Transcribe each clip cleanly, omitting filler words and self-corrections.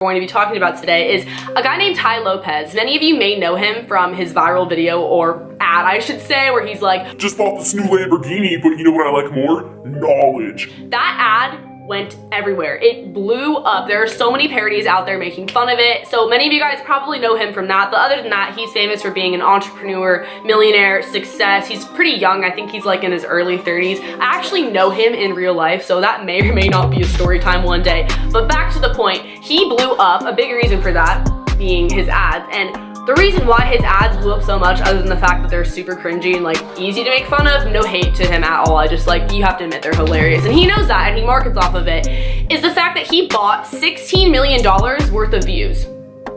going to be talking about today is a guy named Tai Lopez. Many of you may know him from his viral video, or ad I should say, where he's like, just bought this new Lamborghini, but you know what I like more? Knowledge. That ad went everywhere. It blew up. There are so many parodies out there making fun of it. So many of you guys probably know him from that. But other than that, he's famous for being an entrepreneur, millionaire, success. He's pretty young. I think he's like in his early 30s. I actually know him in real life, so that may or may not be a story time one day. But back to the point, he blew up. A big reason for that being his ads. And the reason why his ads blew up so much, other than the fact that they're super cringy and like easy to make fun of, no hate to him at all, I just like, you have to admit they're hilarious, and he knows that and he markets off of it, is the fact that he bought $16 million worth of views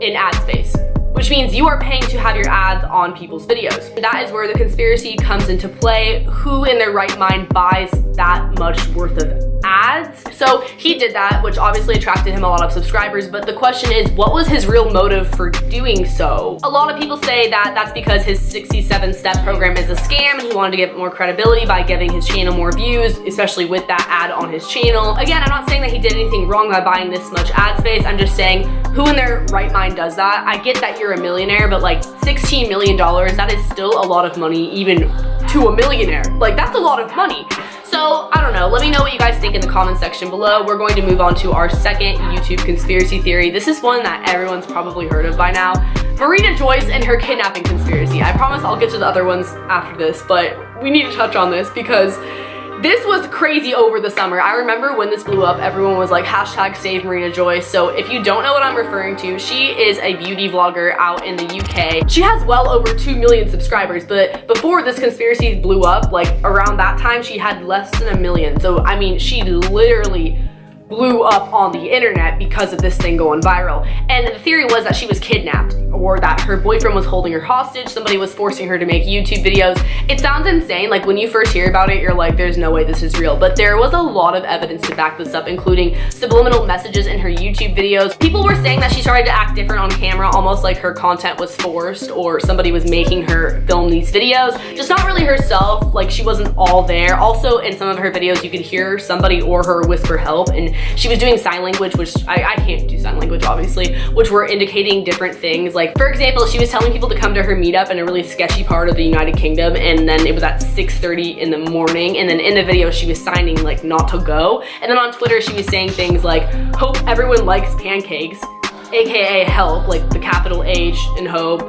in ad space, which means you are paying to have your ads on people's videos. That is where the conspiracy comes into play. Who in their right mind buys that much worth of ads? So he did that, which obviously attracted him a lot of subscribers, but the question is, what was his real motive for doing so? A lot of people say that that's because his 67-step program is a scam and he wanted to get more credibility by giving his channel more views, especially with that ad on his channel. Again, I'm not saying that he did anything wrong by buying this much ad space. I'm just saying, who in their right mind does that? I get that you're a millionaire, but like $16 million, that is still a lot of money, even to a millionaire. Like, that's a lot of money. So, I don't know, let me know what you guys think in the comment section below. We're going to move on to our second YouTube conspiracy theory. This is one that everyone's probably heard of by now. Marina Joyce and her kidnapping conspiracy. I promise I'll get to the other ones after this, but we need to touch on this because this was crazy over the summer. I remember when this blew up, everyone was like, hashtag save Marina Joyce. So if you don't know what I'm referring to, she is a beauty vlogger out in the UK. She has well over 2 million subscribers, but before this conspiracy blew up, like around that time, she had less than 1 million. So I mean, she literally blew up on the internet because of this thing going viral. And the theory was that she was kidnapped, or that her boyfriend was holding her hostage, somebody was forcing her to make YouTube videos. It sounds insane, like when you first hear about it, you're like, there's no way this is real. But there was a lot of evidence to back this up, including subliminal messages in her YouTube videos. People were saying that she started to act different on camera, almost like her content was forced or somebody was making her film these videos. Just not really herself, like she wasn't all there. Also, in some of her videos, you could hear somebody or her whisper help, and she was doing sign language, which I can't do sign language, obviously, which were indicating different things. Like, for example, she was telling people to come to her meetup in a really sketchy part of the United Kingdom, and then it was at 6:30 in the morning, and then in the video, she was signing like not to go. And then on Twitter, she was saying things like, hope everyone likes pancakes, AKA help, like the capital H in hope,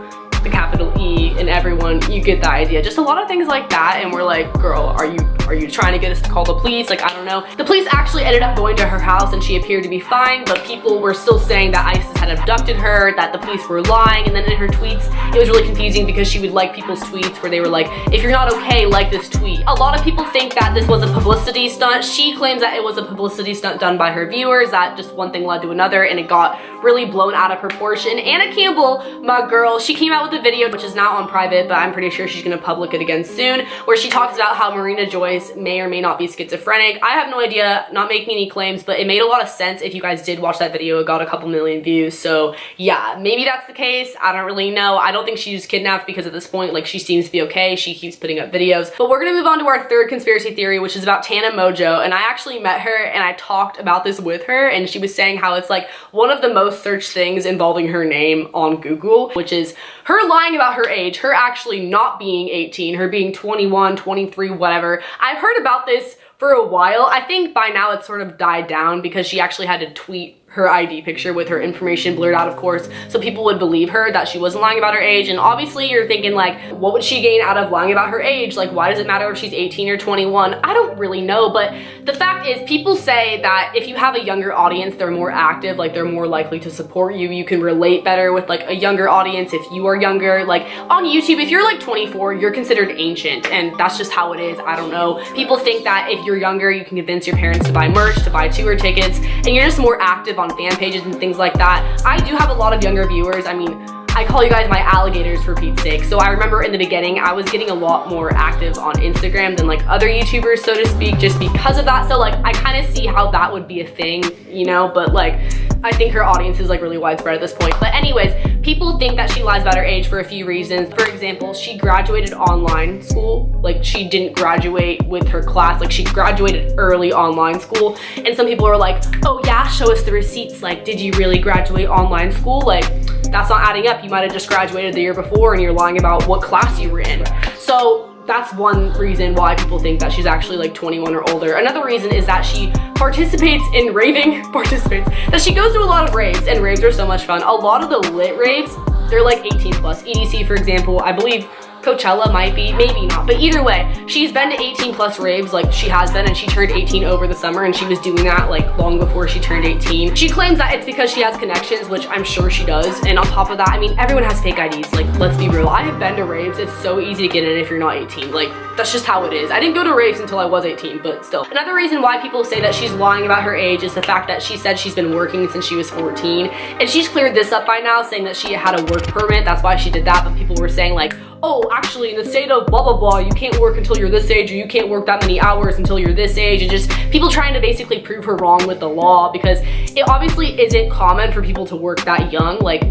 the capital E in everyone. You get the idea. Just a lot of things like that, and we're like, girl, are you trying to get us to call the police? Like, I don't know. The police actually ended up going to her house and she appeared to be fine, but people were still saying that ISIS had abducted her, that the police were lying. And then in her tweets, it was really confusing because she would like people's tweets where they were like, if you're not okay, like this tweet. A lot of people think that this was a publicity stunt. She claims that it was a publicity stunt done by her viewers, that just one thing led to another and it got really blown out of proportion. Anna Campbell, my girl, she came out with a video, which is now on private, but I'm pretty sure she's gonna public it again soon, where she talks about how Marina Joyce may or may not be schizophrenic. I have no idea, not making any claims, but it made a lot of sense. If you guys did watch that video, it got a couple million views. So yeah, maybe that's the case. I don't really know. I don't think she's kidnapped because at this point, like, she seems to be okay. She keeps putting up videos. But we're gonna move on to our third conspiracy theory, which is about Tana Mongeau. And I actually met her and I talked about this with her, and she was saying how it's like one of the most searched things involving her name on Google, which is her lying about her age, her actually not being 18, her being 21, 23, whatever. I've heard about this for a while. I think by now it's sort of died down because she actually had to tweet her ID picture with her information blurred out, of course, so people would believe her that she wasn't lying about her age. And obviously you're thinking like, what would she gain out of lying about her age? Like, why does it matter if she's 18 or 21? I don't really know, but the fact is, people say that if you have a younger audience, they're more active, like they're more likely to support you. You can relate better with like a younger audience if you are younger. Like on YouTube, if you're like 24, you're considered ancient, and that's just how it is. I don't know. People think that if you're younger, you can convince your parents to buy merch, to buy tour tickets, and you're just more active on fan pages and things like that. I do have a lot of younger viewers. I mean, I call you guys my alligators for Pete's sake. So I remember in the beginning, I was getting a lot more active on Instagram than like other YouTubers, so to speak, just because of that. So like, I kind of see how that would be a thing, you know, but like, I think her audience is like really widespread at this point. But anyways, people think that she lies about her age for a few reasons. For example, she graduated online school. Like, she didn't graduate with her class. Like, she graduated early online school. And some people are like, oh yeah, show us the receipts. Like, did you really graduate online school? Like, that's not adding up. You might have just graduated the year before and you're lying about what class you were in. So that's one reason why people think that she's actually like 21 or older. Another reason is that she participates in that she goes to a lot of raves, and raves are so much fun. A lot of the lit raves, they're like 18 plus. EDC, for example, I believe Coachella might be, maybe not, but either way, she's been to 18 plus raves, like she has been, and she turned 18 over the summer, and she was doing that like long before she turned 18. She claims that it's because she has connections, which I'm sure she does, and on top of that, I mean, everyone has fake IDs, like, let's be real. I have been to raves. It's so easy to get in if you're not 18, like, that's just how it is. I didn't go to raves until I was 18, but still. Another reason why people say that she's lying about her age is the fact that she said she's been working since she was 14, and she's cleared this up by now, saying that she had a work permit, that's why she did that, but people were saying like, oh, actually in the state of blah blah blah, you can't work until you're this age, or you can't work that many hours until you're this age, and just people trying to basically prove her wrong with the law, because it obviously isn't common for people to work that young. Like,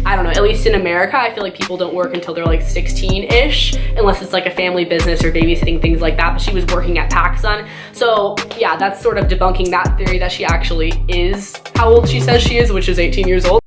I don't know, at least in America, I feel like people don't work until they're like 16-ish, unless it's like a family business or babysitting, things like that, but she was working at PacSun. So yeah, that's sort of debunking that theory that she actually is how old she says she is, which is 18 years old.